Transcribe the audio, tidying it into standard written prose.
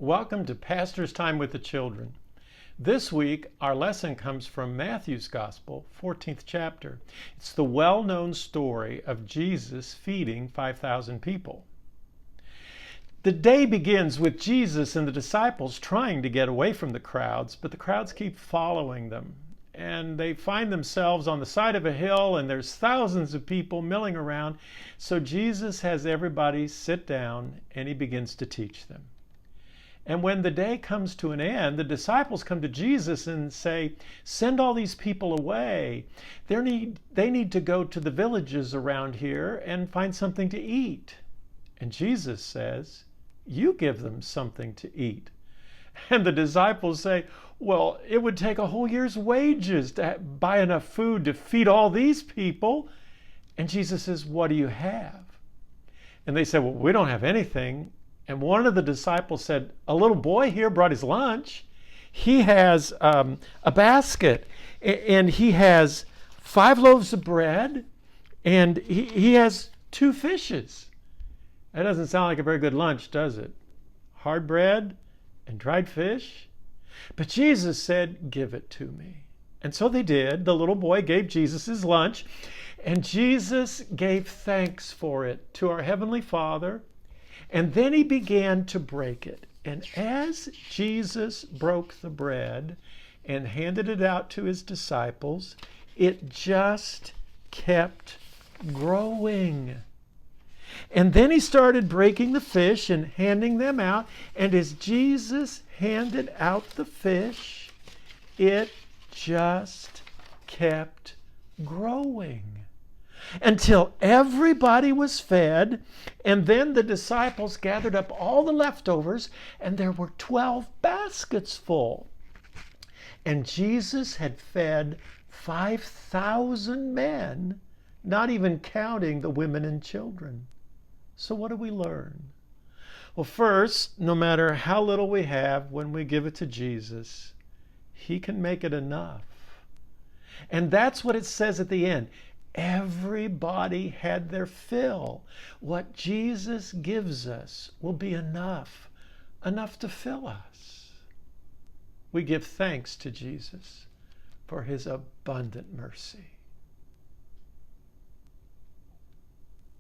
Welcome to Pastor's Time with the Children. This week, our lesson comes from Matthew's Gospel, 14th chapter. It's the well-known story of Jesus feeding 5,000 people. The day begins with Jesus and the disciples trying to get away from the crowds, but the crowds keep following them. And they find themselves on the side of a hill, and there's thousands of people milling around. So Jesus has everybody sit down, and he begins to teach them. And when the day comes to an end, the disciples come to Jesus and say, send all these people away. They need to go to the villages around here and find something to eat. And Jesus says, you give them something to eat. And the disciples say, well, it would take a whole year's wages to buy enough food to feed all these people. And Jesus says, what do you have? And they said, well, we don't have anything. And one of the disciples said, a little boy here brought his lunch. He has a basket, and he has 5 loaves of bread, and he has 2 fishes. That doesn't sound like a very good lunch, does it? Hard bread and dried fish. But Jesus said, give it to me. And so they did. The little boy gave Jesus his lunch, and Jesus gave thanks for it to our Heavenly Father. And then he began to break it. And as Jesus broke the bread and handed it out to his disciples, it just kept growing. And then he started breaking the fish and handing them out. And as Jesus handed out the fish, it just kept growing until everybody was fed. And then the disciples gathered up all the leftovers, and there were 12 baskets full. And Jesus had fed 5,000 men, not even counting the women and children. So what do we learn? Well, first, no matter how little we have, when we give it to Jesus, he can make it enough. And that's what it says at the end. Everybody had their fill. What Jesus gives us will be enough to fill us. We give thanks to Jesus for his abundant mercy.